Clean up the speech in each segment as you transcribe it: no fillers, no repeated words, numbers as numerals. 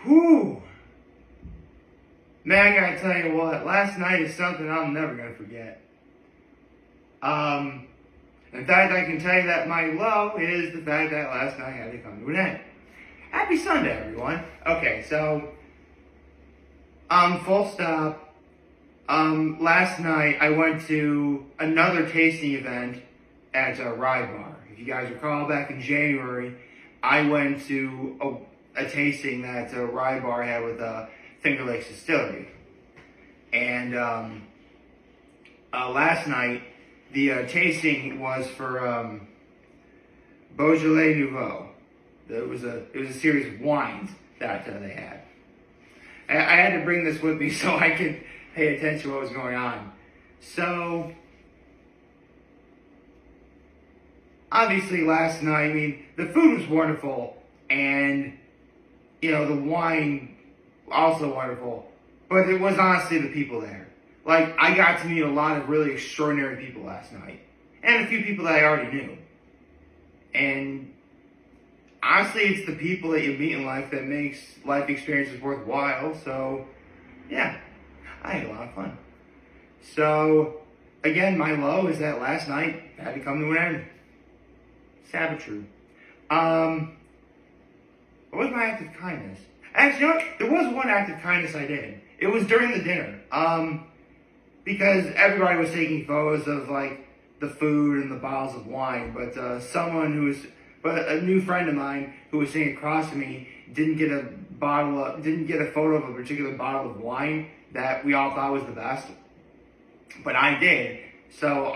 Whew. Man, I gotta tell you what, last night is something I'm never gonna forget. In fact, I can tell you that my low is the fact that last night had to come to an end. Happy Sunday, everyone. Okay, so, full stop. Last night I went to another tasting event at Rye Bar. If you guys recall, back in January, I went to a tasting that Rye Bar had with Finger Lakes Distilling. And last night, the tasting was for Beaujolais Nouveau. It was a series of wines that they had. I had to bring this with me so I could pay attention to what was going on. So, obviously last night, I mean, the food was wonderful, and, you know, the wine also wonderful, but it was honestly the people there. Like, I got to meet a lot of really extraordinary people last night, and a few people that I already knew. And honestly, it's the people that you meet in life that makes life experiences worthwhile. So, yeah, I had a lot of fun. So, again, my low is that last night had to come to an end. Sad but true. What was my act of kindness? Actually, you know what? There was one act of kindness I did. It was during the dinner. Because everybody was taking photos of, like, the food and the bottles of wine, but a new friend of mine who was sitting across from me didn't get a photo of a particular bottle of wine that we all thought was the best, but I did. So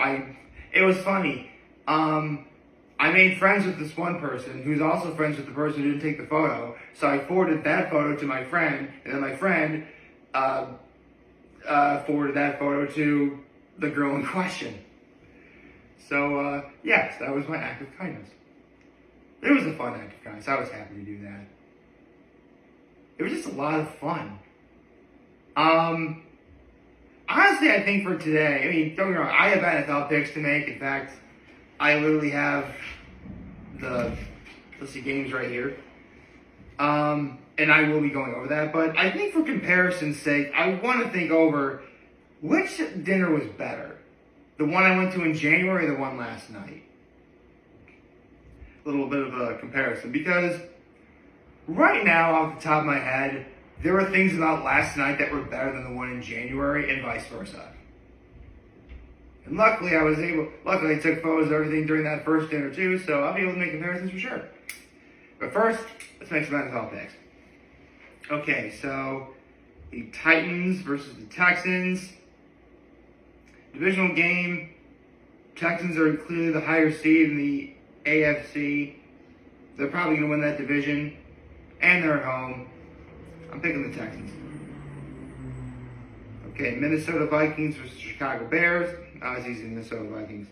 it was funny. I made friends with this one person who's also friends with the person who didn't take the photo. So I forwarded that photo to my friend, and then my friend forwarded that photo to the girl in question. So yes, that was my act of kindness. It was a fun act of kindness. I was happy to do that. It was just a lot of fun. Honestly, I think for today, I mean, don't get me wrong, I have NFL picks to make. In fact, I literally have the games right here. And I will be going over that. But I think for comparison's sake, I want to think over which dinner was better. The one I went to in January or the one last night? A little bit of a comparison. Because right now, off the top of my head, there were things about last night that were better than the one in January and vice versa. And luckily I took photos of everything during that first dinner too, so I'll be able to make comparisons for sure. But first, let's make some NFL picks. Okay, so the Titans versus the Texans. Divisional game. Texans are clearly the higher seed in the AFC. They're probably going to win that division. And they're at home. I'm picking the Texans. Okay, Minnesota Vikings versus Chicago Bears. It's easy, Minnesota Vikings.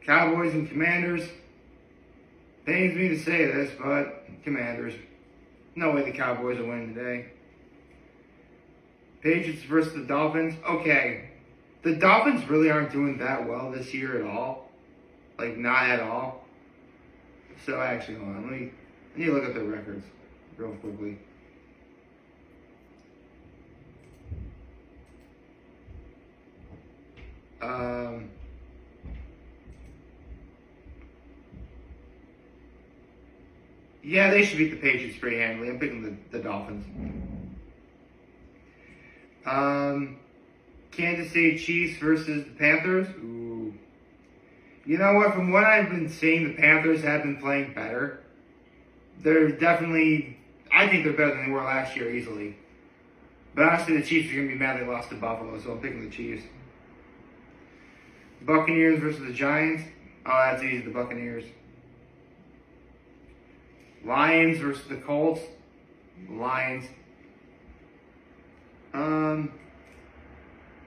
Cowboys and Commanders. Pains me to say this, but Commanders. No way the Cowboys will win today. Patriots versus the Dolphins. Okay, the Dolphins really aren't doing that well this year at all. Like, not at all. So, actually, hold on. I need to look at their records real quickly. Yeah, they should beat the Patriots pretty handily. I'm picking the Dolphins. Kansas City Chiefs versus the Panthers. Ooh. You know what? From what I've been seeing, the Panthers have been playing better. They're definitely, I think they're better than they were last year easily. But honestly, the Chiefs are going to be mad they lost to Buffalo, so I'm picking the Chiefs. Buccaneers versus the Giants. Oh, that's easy, the Buccaneers. Lions versus the Colts. Lions.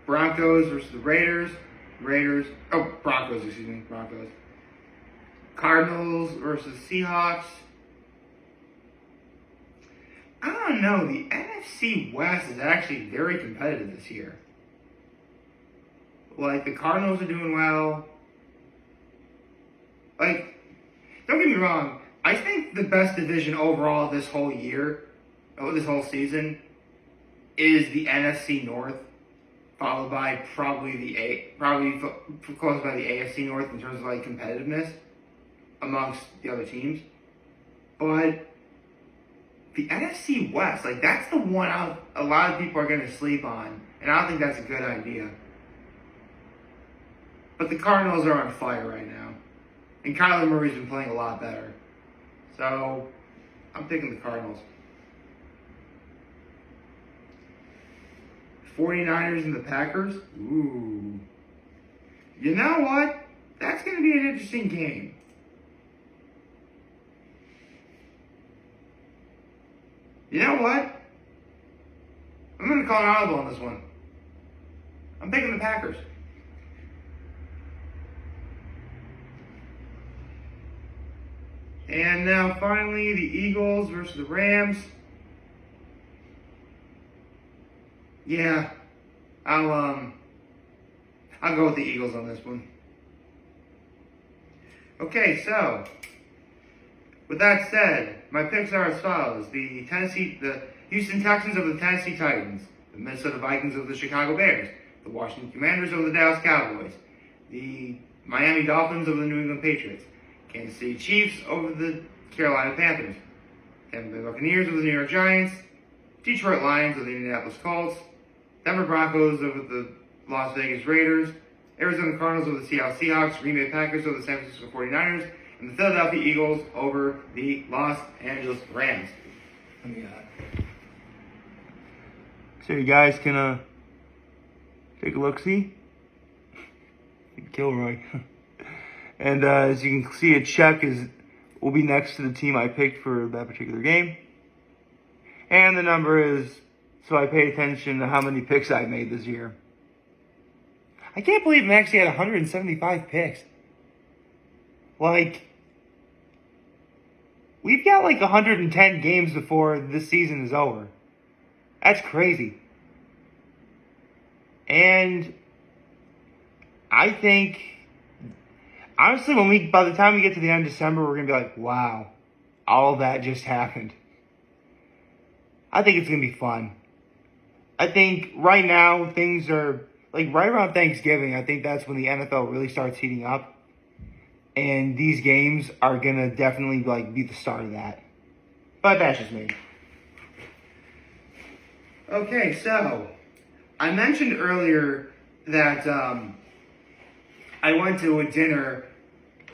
Broncos versus the Raiders. Broncos. Cardinals versus Seahawks. I don't know. The NFC West is actually very competitive this year. Like, the Cardinals are doing well. Like, don't get me wrong. I think the best division overall this whole year, this whole season, is the NFC North, followed by probably close by the AFC North in terms of like competitiveness amongst the other teams. But the NFC West, like that's the one a lot of people are going to sleep on, and I don't think that's a good idea. But the Cardinals are on fire right now, and Kyler Murray's been playing a lot better. So I'm picking the Cardinals. 49ers and the Packers? Ooh. You know what? That's going to be an interesting game. You know what? I'm going to call an audible on this one. I'm picking the Packers. And now finally, the Eagles versus the Rams. Yeah, I'll go with the Eagles on this one. Okay, so with that said, my picks are as follows: the Houston Texans over the Tennessee Titans, the Minnesota Vikings over the Chicago Bears, the Washington Commanders over the Dallas Cowboys, the Miami Dolphins over the New England Patriots, Kansas City Chiefs over the Carolina Panthers, Tampa Bay Buccaneers over the New York Giants, Detroit Lions over the Indianapolis Colts, Denver Broncos over the Las Vegas Raiders, Arizona Cardinals over the Seattle Seahawks, Green Bay Packers over the San Francisco 49ers, and the Philadelphia Eagles over the Los Angeles Rams. So you guys can take a look-see. Kilroy. And as you can see, a check will be next to the team I picked for that particular game. And the number is, so I pay attention to how many picks I made this year. I can't believe I actually had 175 picks. Like, we've got like 110 games before this season is over. That's crazy. And I think, honestly, by the time we get to the end of December, we're going to be like, wow, all that just happened. I think it's going to be fun. I think right now things are, like right around Thanksgiving, I think that's when the NFL really starts heating up. And these games are going to definitely like be the start of that. But that's just me. Okay, so I mentioned earlier that I went to a dinner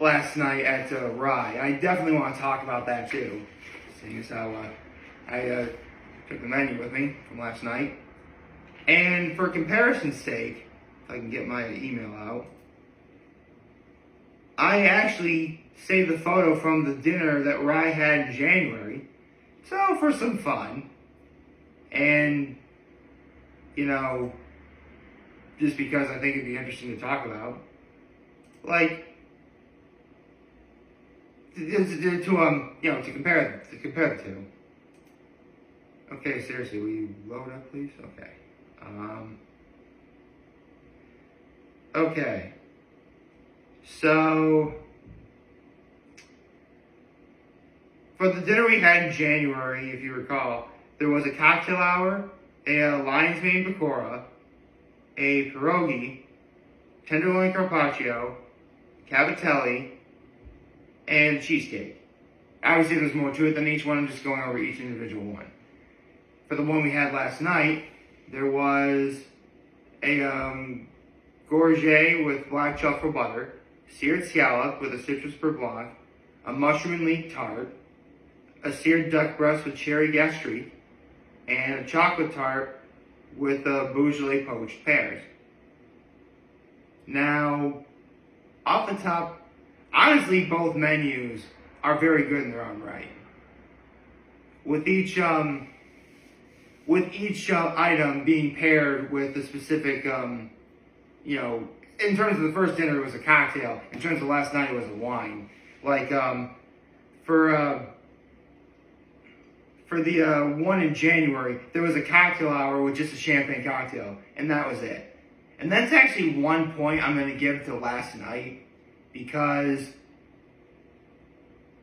last night at Rye. I definitely want to talk about that too, seeing as how I took the menu with me from last night. And for comparison's sake, if I can get my email out, I actually saved the photo from the dinner that Rye had in January. So for some fun, and just because I think it'd be interesting to talk about, like to compare the two. Okay, seriously, will you load up, please? Okay. Okay. So, for the dinner we had in January, if you recall, there was a cocktail hour, a lion's mane pecora, a pierogi, tenderloin carpaccio, cavatelli, and cheesecake. Obviously, there's more to it than each one. I'm just going over each individual one. For the one we had last night, there was a gourget with black truffle butter, seared scallop with a citrus per blanc, a mushroom and leek tart, a seared duck breast with cherry gastrique, and a chocolate tart with Beaujolais poached pears. Now, off the top, honestly, both menus are very good in their own right. With each item being paired with a specific, in terms of the first dinner, it was a cocktail. In terms of last night, it was a wine. Like, for the one in January, there was a cocktail hour with just a champagne cocktail, and that was it. And that's actually one point I'm going to give to last night, because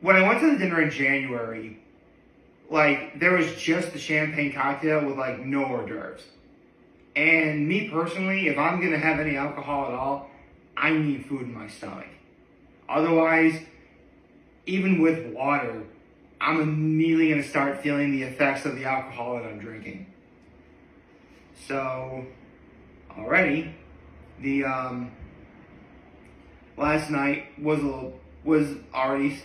when I went to the dinner in January, like, there was just the champagne cocktail with, like, no hors d'oeuvres. And me personally, if I'm going to have any alcohol at all, I need food in my stomach. Otherwise, even with water, I'm immediately going to start feeling the effects of the alcohol that I'm drinking. So, already, the last night was already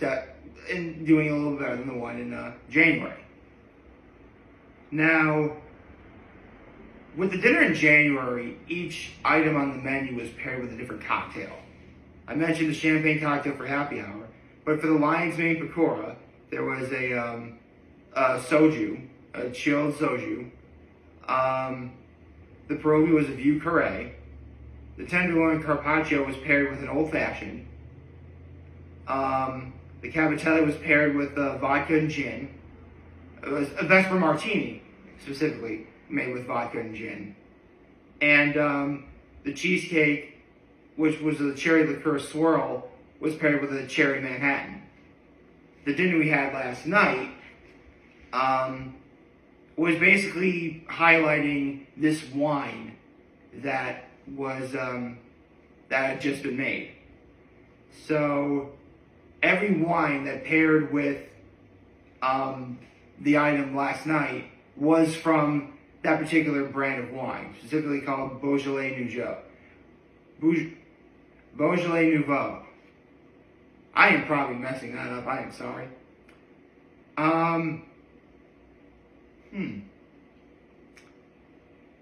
doing a little better than the one in January. Now, with the dinner in January, each item on the menu was paired with a different cocktail. I mentioned the champagne cocktail for happy hour, but for the lion's mane pakora, there was a soju, a chilled soju. The pierogi was a vieux carré. The tenderloin carpaccio was paired with an old fashioned. The cavatelli was paired with vodka and gin. It was a Vesper martini, specifically, made with vodka and gin. And the cheesecake, which was a cherry liqueur swirl, was paired with a cherry Manhattan. The dinner we had last night was basically highlighting this wine that was that had just been made. So every wine that paired with the item last night was from that particular brand of wine, specifically called Beaujolais Nouveau. I am probably messing that up. I am sorry.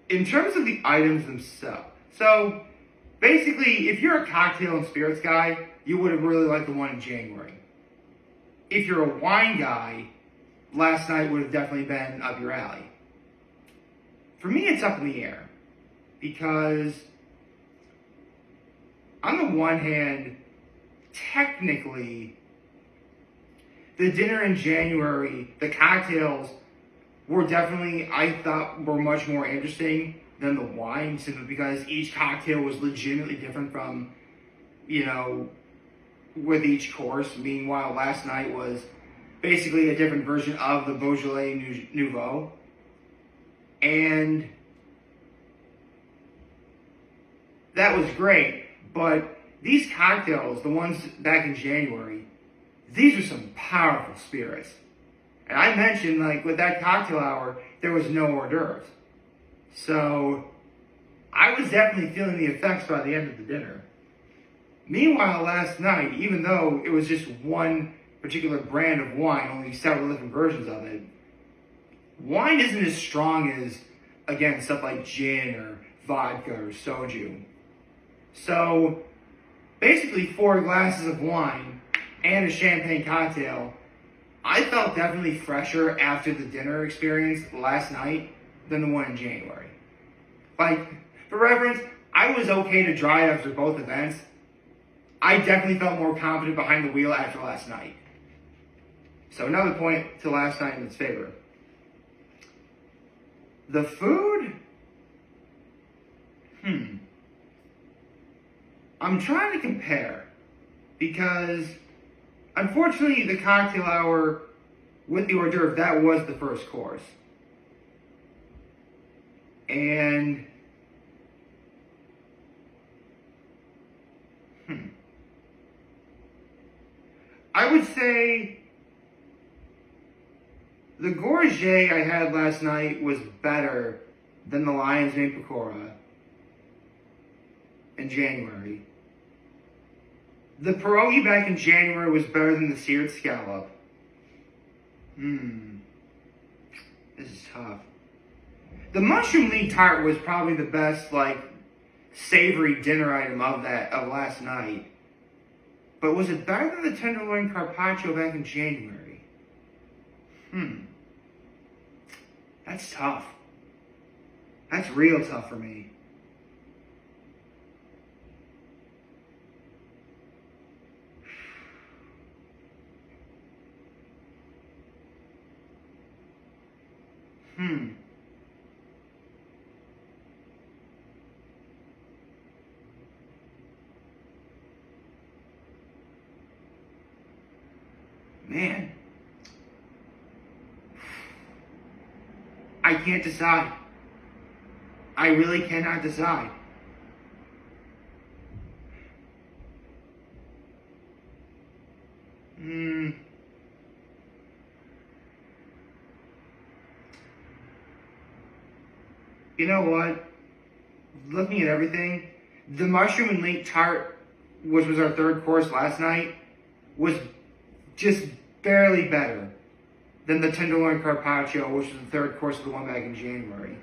In terms of the items themselves, so basically, if you're a cocktail and spirits guy, you would have really liked the one in January. If you're a wine guy, last night would have definitely been up your alley. For me, it's up in the air, because on the one hand, technically, the dinner in January, the cocktails were definitely, I thought, were much more interesting than the wine, simply because each cocktail was legitimately different from, with each course. Meanwhile, last night was basically a different version of the Beaujolais Nouveau. And that was great, but these cocktails, the ones back in January, these are some powerful spirits. And I mentioned, like, with that cocktail hour, there was no hors d'oeuvres. So I was definitely feeling the effects by the end of the dinner. Meanwhile, last night, even though it was just one particular brand of wine, only several different versions of it, wine isn't as strong as, again, stuff like gin or vodka or soju. So basically 4 glasses of wine and a champagne cocktail, I felt definitely fresher after the dinner experience last night than the one in January. Like, for reference, I was okay to drive after both events. I definitely felt more confident behind the wheel after last night. So another point to last night in its favor. The food? I'm trying to compare, because unfortunately the cocktail hour with the hors d'oeuvre, that was the first course. And I would say the gourget I had last night was better than the lion's mane pakora in January. The pierogi back in January was better than the seared scallop. This is tough. The mushroom leek tart was probably the best, like, savory dinner item of last night. But was it better than the tenderloin carpaccio back in January? That's tough. That's real tough for me. Man, I can't decide. I really cannot decide. You know what? Looking at everything, the mushroom and leek tart, which was our third course last night, was just barely better than the tenderloin carpaccio, which was the third course of the one back in January.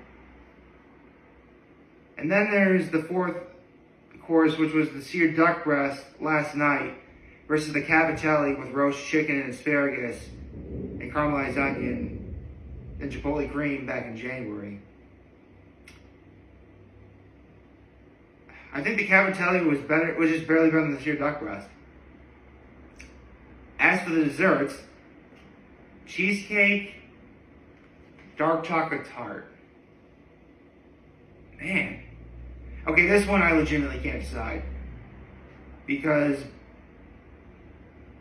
And then there's the fourth course, which was the seared duck breast last night versus the cavatelli with roast chicken and asparagus and caramelized onion and chipotle cream back in January. I think the cavatelli was just barely better than the seared duck breast. As for the desserts, cheesecake, dark chocolate tart. Man. Okay, this one I legitimately can't decide. Because,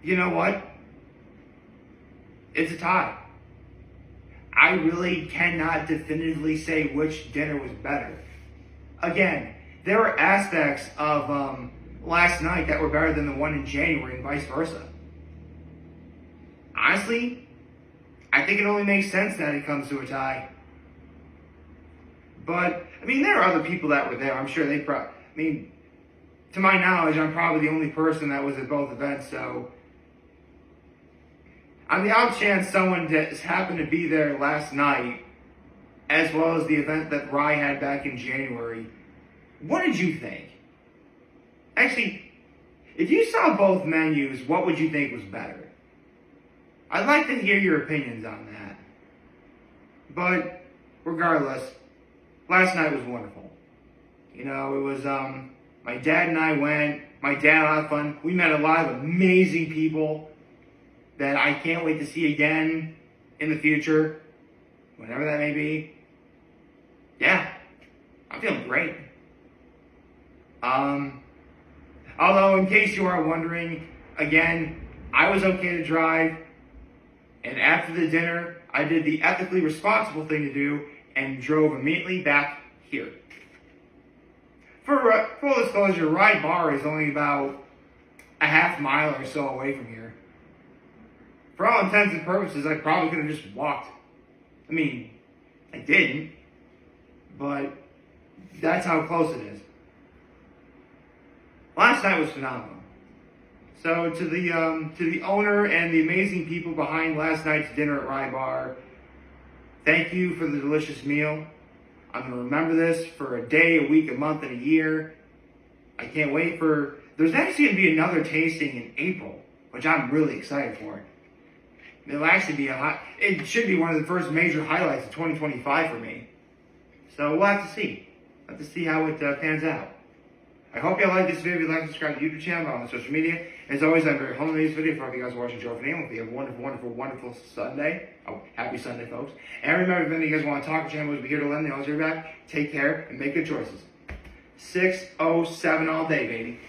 you know what? It's a tie. I really cannot definitively say which dinner was better. Again, there were aspects of last night that were better than the one in January and vice versa. Honestly, I think it only makes sense that it comes to a tie. But, I mean, there are other people that were there. I'm sure they to my knowledge, I'm probably the only person that was at both events, so on the odd chance someone just happened to be there last night, as well as the event that Rye had back in January, what did you think? Actually, if you saw both menus, what would you think was better? I'd like to hear your opinions on that. But regardless, last night was wonderful. You know, it was, my dad and I went. My dad had a lot of fun. We met a lot of amazing people that I can't wait to see again in the future, whenever that may be. Yeah, I'm feeling great. Although, in case you are wondering, again, I was okay to drive, and after the dinner, I did the ethically responsible thing to do and drove immediately back here. For full disclosure, Rye Bar is only about a half mile or so away from here. For all intents and purposes, I probably could have just walked. I mean, I didn't, but that's how close it is. Last night was phenomenal. So to the owner and the amazing people behind last night's dinner at Rye Bar, thank you for the delicious meal. I'm going to remember this for a day, a week, a month, and a year. I can't wait for... There's actually going to be another tasting in April, which I'm really excited for. It'll actually be it should be one of the first major highlights of 2025 for me. So we'll have to see. We'll have to see how it pans out. I hope you like this video. If you like, subscribe to the YouTube channel, on social media. As always, I'm very humble in this video. For you guys watching, Joe for name. Hope you have a wonderful, wonderful, wonderful Sunday. Oh, happy Sunday, folks. And remember, if any of you guys want to talk, the channel will be here to lend. They always hear back. Take care and make good choices. 607 all day, baby.